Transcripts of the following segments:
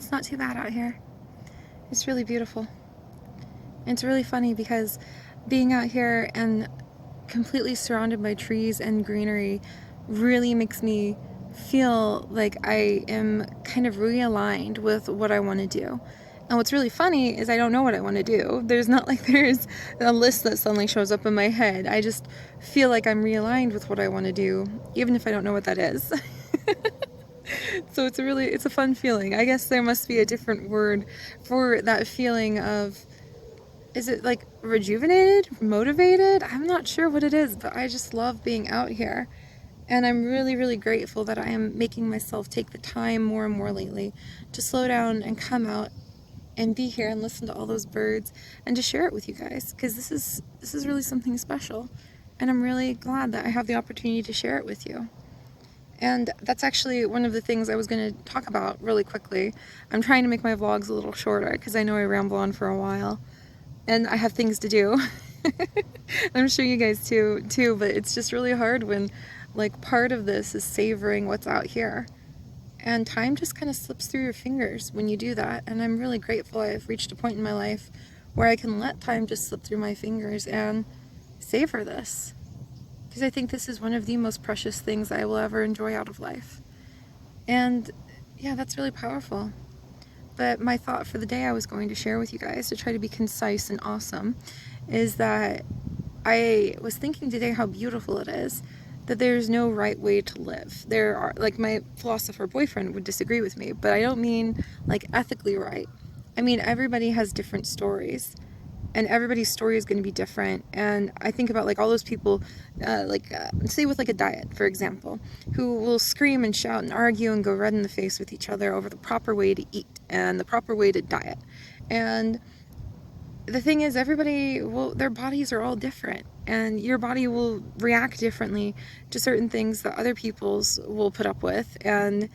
It's not too bad out here. It's really beautiful. And it's really funny because being out here and completely surrounded by trees and greenery really makes me feel like I am kind of realigned with what I want to do. And what's really funny is I don't know what I want to do. There's not like there's a list that suddenly shows up in my head. I just feel like I'm realigned with what I want to do, even if I don't know what that is. So it's a fun feeling. I guess there must be a different word for that feeling of, is it like rejuvenated, motivated? I'm not sure what it is, but I just love being out here. And I'm really, really grateful that I am making myself take the time more and more lately to slow down and come out and be here and listen to all those birds and to share it with you guys, because this is really something special. And I'm really glad that I have the opportunity to share it with you. And that's actually one of the things I was going to talk about really quickly. I'm trying to make my vlogs a little shorter because I know I ramble on for a while and I have things to do. I'm sure you guys too, but it's just really hard when like part of this is savoring what's out here. And time just kind of slips through your fingers when you do that. And I'm really grateful I've reached a point in my life where I can let time just slip through my fingers and savor this. Because I think this is one of the most precious things I will ever enjoy out of life. And yeah, that's really powerful. But my thought for the day I was going to share with you guys, to try to be concise and awesome, is that I was thinking today how beautiful it is that there's no right way to live. There are, like, my philosopher boyfriend would disagree with me, but I don't mean like ethically right. I mean everybody has different stories. And everybody's story is going to be different. And I think about like all those people, say with like a diet, for example, who will scream and shout and argue and go red in the face with each other over the proper way to eat and the proper way to diet. And the thing is, everybody, well, their bodies are all different, and your body will react differently to certain things that other people's will put up with, and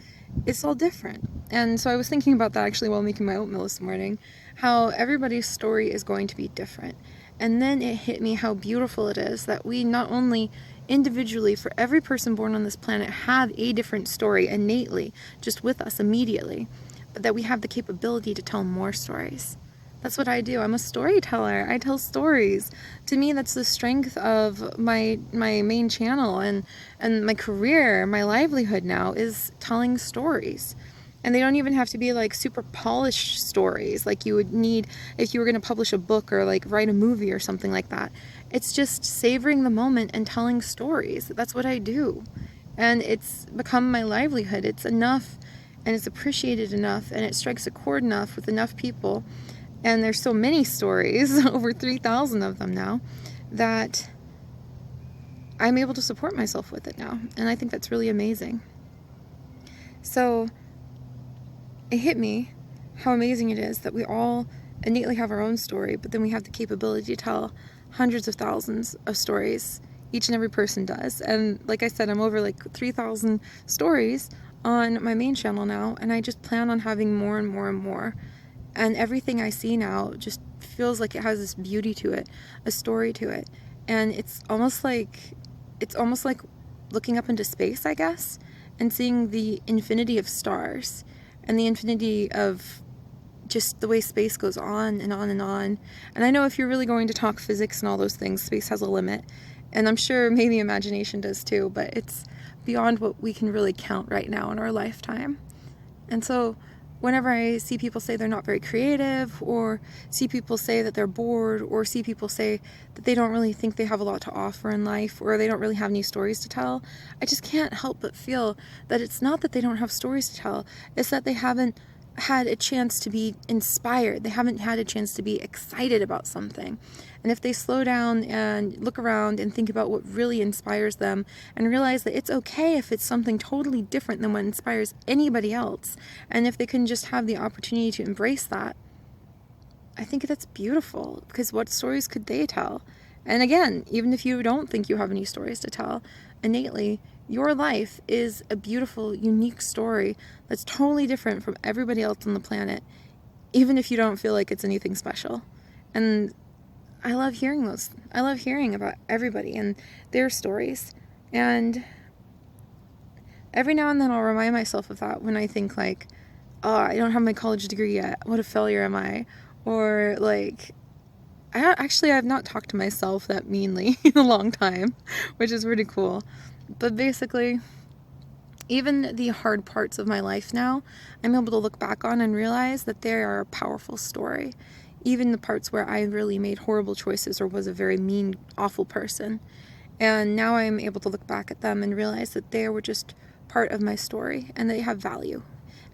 it's all different. And so I was thinking about that actually while making my oatmeal this morning, how everybody's story is going to be different. And then it hit me how beautiful it is that we not only individually, for every person born on this planet, have a different story innately, just with us immediately, but that we have the capability to tell more stories. That's what I do. I'm a storyteller. I tell stories. To me, that's the strength of my main channel and my career, my livelihood now is telling stories. And they don't even have to be like super polished stories like you would need if you were going to publish a book or like write a movie or something like that. It's just savoring the moment and telling stories. That's what I do. And it's become my livelihood. It's enough, and it's appreciated enough, and it strikes a chord enough with enough people. And there's so many stories, over 3,000 of them now, that I'm able to support myself with it now. And I think that's really amazing. So it hit me how amazing it is that we all innately have our own story, but then we have the capability to tell hundreds of thousands of stories. Each and every person does. And like I said, I'm over like 3,000 stories on my main channel now, and I just plan on having more and more and more. And everything I see now just feels like it has this beauty to it, a story to it. And it's almost like looking up into space, I guess, and seeing the infinity of stars and the infinity of just the way space goes on and on and on. And I know if you're really going to talk physics and all those things, space has a limit. And I'm sure maybe imagination does too, but it's beyond what we can really count right now in our lifetime. And so whenever I see people say they're not very creative, or see people say that they're bored, or see people say that they don't really think they have a lot to offer in life, or they don't really have any stories to tell, I just can't help but feel that it's not that they don't have stories to tell, it's that they haven't had a chance to be inspired. They haven't had a chance to be excited about something. And if they slow down and look around and think about what really inspires them and realize that it's okay if it's something totally different than what inspires anybody else, and if they can just have the opportunity to embrace that, I think that's beautiful, because what stories could they tell? And again, even if you don't think you have any stories to tell, innately, your life is a beautiful, unique story that's totally different from everybody else on the planet, even if you don't feel like it's anything special. And I love hearing those. I love hearing about everybody and their stories. And every now and then I'll remind myself of that when I think like, oh, I don't have my college degree yet. What a failure am I? Or like, I've not talked to myself that meanly in a long time, which is pretty cool. But basically, even the hard parts of my life now, I'm able to look back on and realize that they are a powerful story. Even the parts where I really made horrible choices or was a very mean, awful person. And now I'm able to look back at them and realize that they were just part of my story and they have value,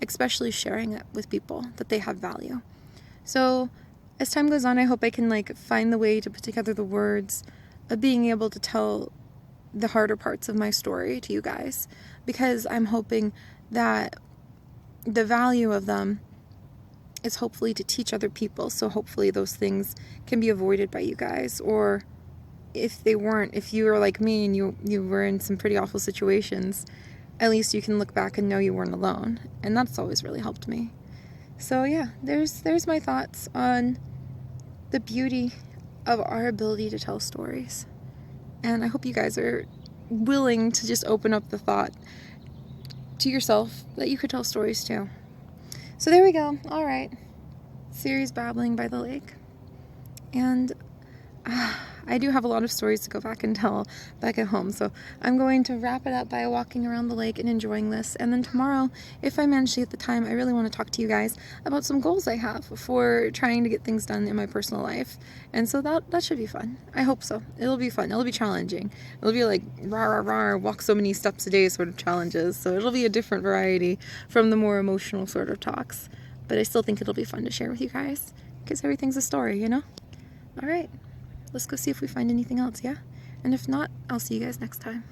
especially sharing it with people, that they have value. So as time goes on, I hope I can like find the way to put together the words of being able to tell the harder parts of my story to you guys, because I'm hoping that the value of them is hopefully to teach other people. So hopefully those things can be avoided by you guys, or if they weren't, if you were like me and you were in some pretty awful situations, at least you can look back and know you weren't alone. And that's always really helped me. So yeah, there's my thoughts on the beauty of our ability to tell stories. And I hope you guys are willing to just open up the thought to yourself that you could tell stories too. So there we go. All right. Seri's babbling by the lake. And I do have a lot of stories to go back and tell back at home. So I'm going to wrap it up by walking around the lake and enjoying this. And then tomorrow, if I manage to get the time, I really want to talk to you guys about some goals I have for trying to get things done in my personal life. And so that should be fun. I hope so. It'll be fun. It'll be challenging. It'll be like rah, rah, rah, walk so many steps a day sort of challenges. So it'll be a different variety from the more emotional sort of talks. But I still think it'll be fun to share with you guys because everything's a story, you know? All right. Let's go see if we find anything else, yeah? And if not, I'll see you guys next time.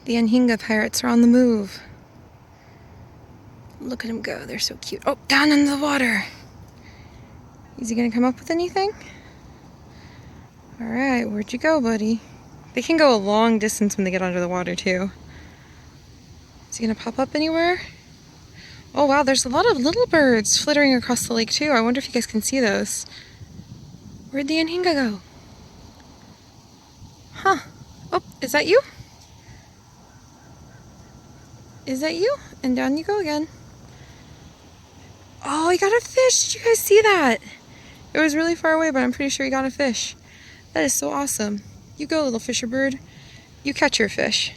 The anhinga pirates are on the move. Look at them go, they're so cute. Oh, down in the water. Is he gonna come up with anything? All right, where'd you go, buddy? They can go a long distance when they get under the water too. Is he gonna pop up anywhere? Oh wow, there's a lot of little birds flittering across the lake too. I wonder if you guys can see those. Where'd the anhinga go? Huh, oh, is that you? Is that you? And down you go again. Oh, he got a fish. Did you guys see that? It was really far away, but I'm pretty sure he got a fish. That is so awesome. You go, little fisher bird. You catch your fish.